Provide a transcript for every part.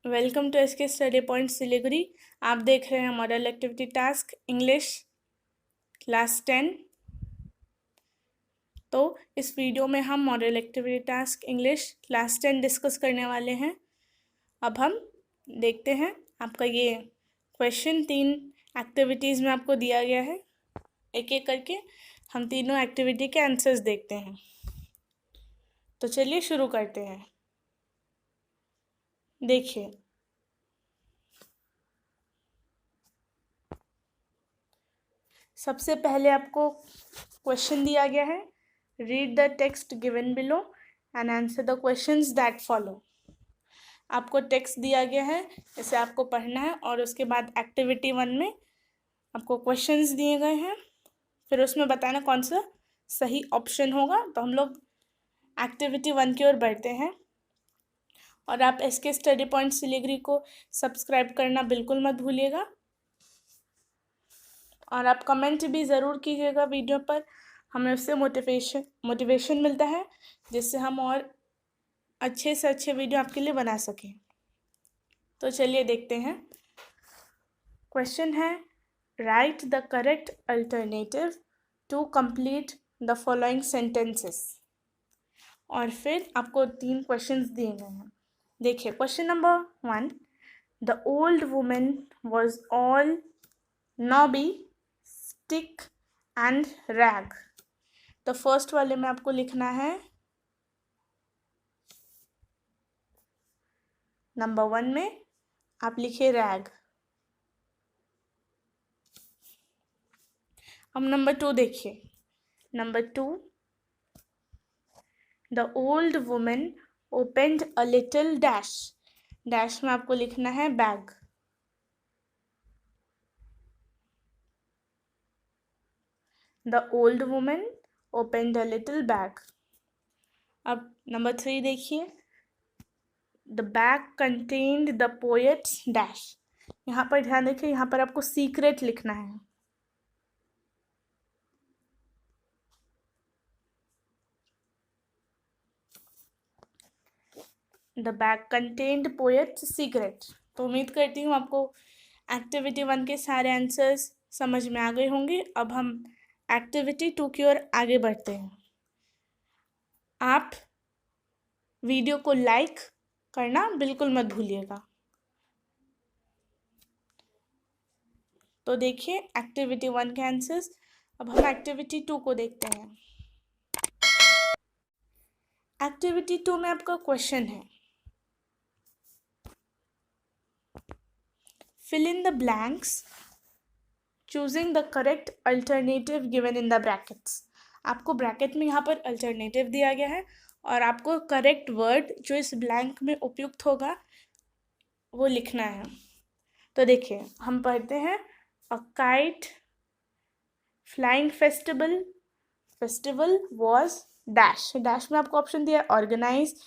Welcome to SK study point Siliguri. आप देख रहे हैं model activity task English class 10। तो इस वीडियो में हम model activity task English class 10 discuss करने वाले हैं। अब हम देखते हैं आपका ये क्वेश्चन 3 एक्टिविटीज़ में आपको दिया गया है। एक एक करके हम तीनों एक्टिविटी के आंसर्स देखते हैं। तो चलिए शुरू करते हैं। देखिए, सबसे पहले आपको क्वेश्चन दिया गया है, read the text given below and answer the questions that follow. आपको टेक्स्ट दिया गया है, इसे आपको पढ़ना है और उसके बाद एक्टिविटी 1 में आपको क्वेश्चंस दिए गए हैं, फिर उसमें बताना कौन सा सही ऑप्शन होगा। तो हम लोग एक्टिविटी 1 की ओर बढ़ते हैं। और आप एसके स्टडी पॉइंट सिलीगुड़ी को सब्सक्राइब करना बिल्कुल मत भूलिएगा और आप कमेंट भी ज़रूर कीजिएगा वीडियो पर। हमें उससे मोटिवेशन मिलता है, जिससे हम और अच्छे से अच्छे वीडियो आपके लिए बना सकें। तो चलिए देखते हैं। क्वेश्चन है, write the correct alternative to complete the following sentences. और फिर आपको 3 क्वेश्चंस दिए गए हैं। देखिए, question number 1, the old woman was all knobby stick and rag. तो फर्स्ट वाले में आपको लिखना है नंबर 1 में आप लिखिए रैग। अब नंबर 2 देखिए। Number 2, the old women opened a little dash. Dash में आपको लिखना है bag. The old women opened a little bag. अब नंबर 3 देखिए, the bag contained the poets dash. यहाँ पर ध्यान देखिए, यहाँ पर आपको सीक्रेट लिखना है। The bag contained poets secret. तो उम्मीद करती हूँ आपको एक्टिविटी 1 के सारे आंसर्स समझ में आ गए होंगे। अब हम एक्टिविटी 2 की ओर आगे बढ़ते हैं। आप वीडियो को लाइक करना बिल्कुल मत भूलिएगा। तो देखिए एक्टिविटी 1 के आंसर्स। अब हम एक्टिविटी 2 को देखते हैं। एक्टिविटी 2 में आपका क्वेश्चन है, fill in the blanks choosing the correct alternative given in the brackets। आपको ब्रैकेट में यहाँ पर अल्टरनेटिव दिया गया है और आपको करेक्ट वर्ड जो इस ब्लैंक में उपयुक्त होगा वो लिखना है। तो देखिए, हम पढ़ते हैं, a kite flying festival was dash. Dash में आपको ऑप्शन दिया है ऑर्गेनाइज,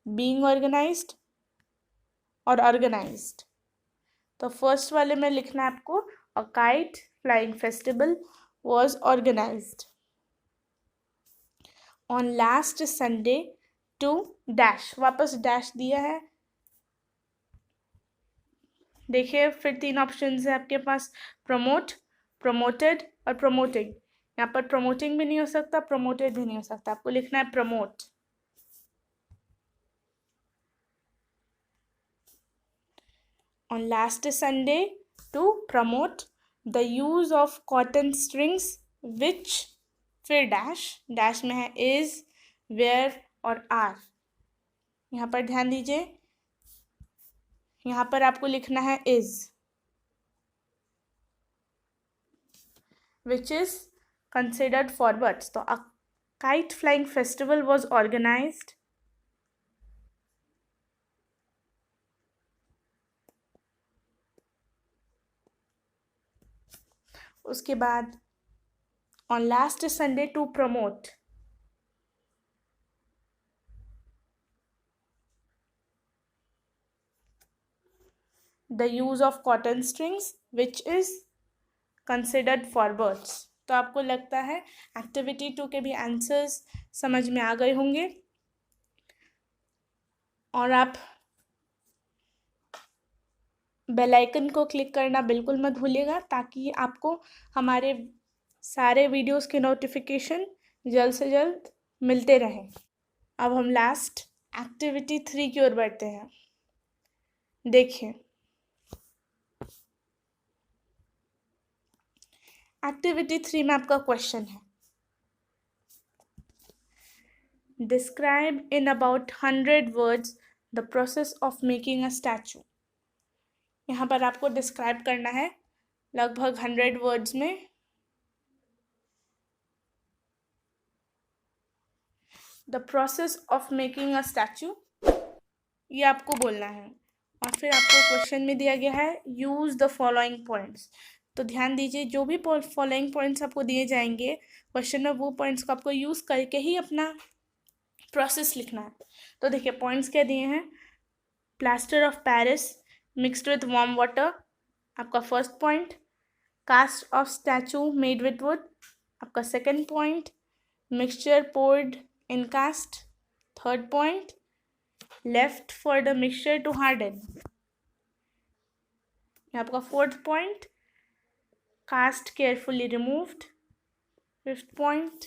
बीइंग ऑर्गेनाइज्ड और ऑर्गेनाइज्ड। तो फर्स्ट वाले में लिखना है आपको, a kite flying festival was organised on last Sunday to dash. वापस डैश दिया है। देखिए, फिर 3 ऑप्शन है आपके पास, प्रमोट, प्रमोटेड और प्रमोटिंग। यहाँ पर प्रमोटिंग भी नहीं हो सकता, प्रमोटेड भी नहीं हो सकता, आपको लिखना है promote. On last Sunday to promote the use of cotton strings which, फिर डैश, डैश में है is, where और are। यहाँ पर ध्यान दीजिए, यहाँ पर आपको लिखना है is, which is considered for birds। तो a kite flying festival was organized उसके बाद on last Sunday to promote the use of cotton strings which is considered for birds। तो आपको लगता है एक्टिविटी 2 के भी आंसर्स समझ में आ गए होंगे और आप बेल आइकन को क्लिक करना बिल्कुल मत भूलिएगा, ताकि आपको हमारे सारे वीडियोस के नोटिफिकेशन जल्द से जल्द मिलते रहें। अब हम लास्ट एक्टिविटी 3 की ओर बढ़ते हैं। देखिए, एक्टिविटी 3 में आपका क्वेश्चन है, describe in about 100 words the process of making a statue. यहाँ पर आपको डिस्क्राइब करना है लगभग 100 वर्ड्स में the process of making a statue, ये आपको बोलना है। और फिर आपको क्वेश्चन में दिया गया है यूज़ द फॉलोइंग पॉइंट्स। तो ध्यान दीजिए, जो भी फॉलोइंग पॉइंट्स आपको दिए जाएंगे क्वेश्चन में, वो पॉइंट्स को आपको यूज़ करके ही अपना प्रोसेस लिखना है। तो देखिए पॉइंट्स क्या दिए हैं, plaster of Paris mixed with warm water आपका first point, cast of statue made with wood आपका second point, mixture poured in cast third point, left for the mixture to harden आपका fourth point, cast carefully removed fifth point,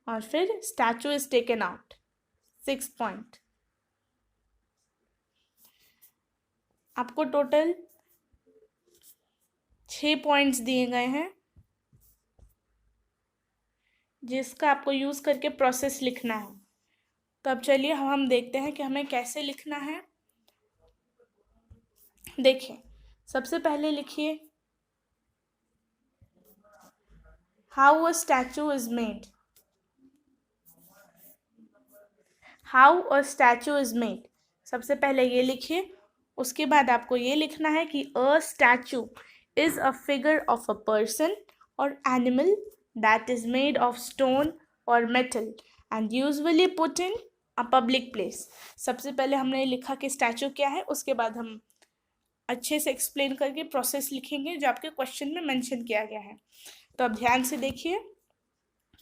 और फिर statue is taken out six point. आपको total 6 points दिए गए हैं, जिसका आपको यूज करके प्रोसेस लिखना है। तो अब चलिए हम देखते हैं कि हमें कैसे लिखना है। देखिए, सबसे पहले लिखिए how a statue is made. How a statue is made, सबसे पहले ये लिखिए। उसके बाद आपको ये लिखना है कि a statue is a figure of a person और animal that is made of stone or metal and usually put in a public place। सबसे पहले हमने लिखा कि स्टैचू क्या है, उसके बाद हम अच्छे से एक्सप्लेन करके प्रोसेस लिखेंगे जो आपके क्वेश्चन में मेंशन किया गया है। तो अब ध्यान से देखिए,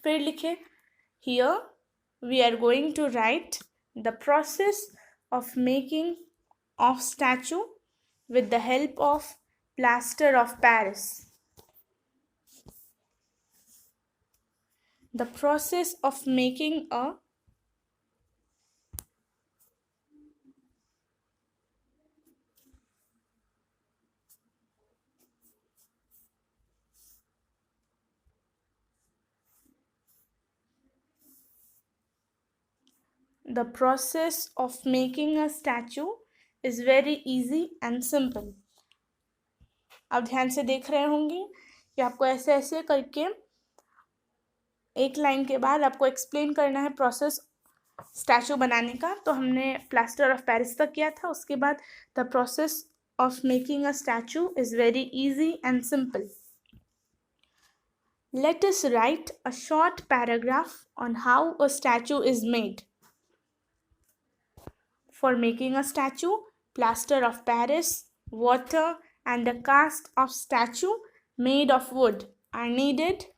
फिर लिखिए here we are going to write the process of making of statue with the help of plaster of Paris। The process of making a the process of making a statue is very easy and simple। अब ध्यान से देख रहे होंगे कि आपको ऐसे ऐसे करके एक लाइन के बाद आपको एक्सप्लेन करना है प्रोसेस स्टैचू बनाने का। तो हमने प्लास्टर ऑफ पेरिस तक किया था, उसके बाद the process of making a statue is very easy and simple. Let us write a short paragraph on how a statue is made। For making a statue, plaster of Paris, water, and a cast of statue made of wood are needed।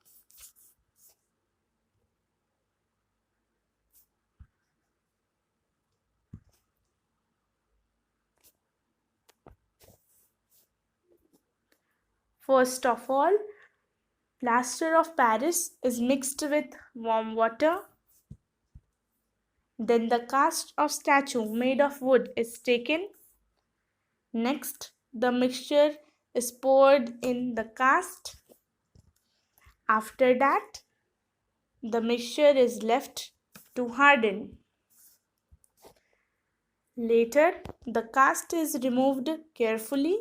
First of all, plaster of Paris is mixed with warm water. Then the cast of statue made of wood is taken. Next, the mixture is poured in the cast. After that, the mixture is left to harden। Later, the cast is removed carefully।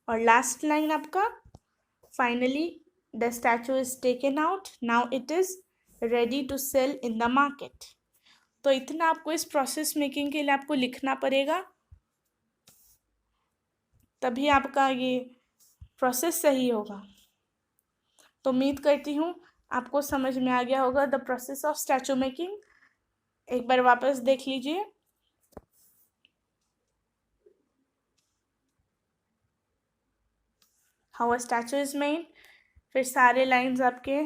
और last line आपका, finally the statue is taken out। Now it is ready to sell in the market। तो इतना आपको इस process making के लिए आपको लिखना पड़ेगा, तभी आपका ये प्रोसेस सही होगा। तो उम्मीद करती हूँ आपको समझ में आ गया होगा the process of statute making. एक बार वापस देख लीजिए। How a statue is made, फिर सारे लाइंस आपके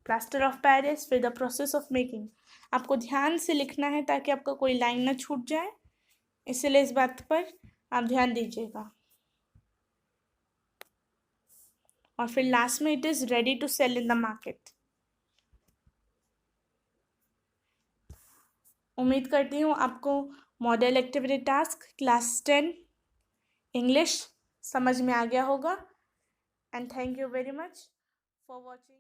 प्लास्टर ऑफ पेरिस, फिर द प्रोसेस ऑफ मेकिंग। आपको ध्यान से लिखना है ताकि आपका कोई लाइन ना छूट जाए, इसलिए इस बात पर आप ध्यान दीजिएगा। और फिर लास्ट में it is ready to sell in the market. उम्मीद करती हूँ आपको model activity task class 10 English समझ में आ गया होगा। And thank you very much for watching.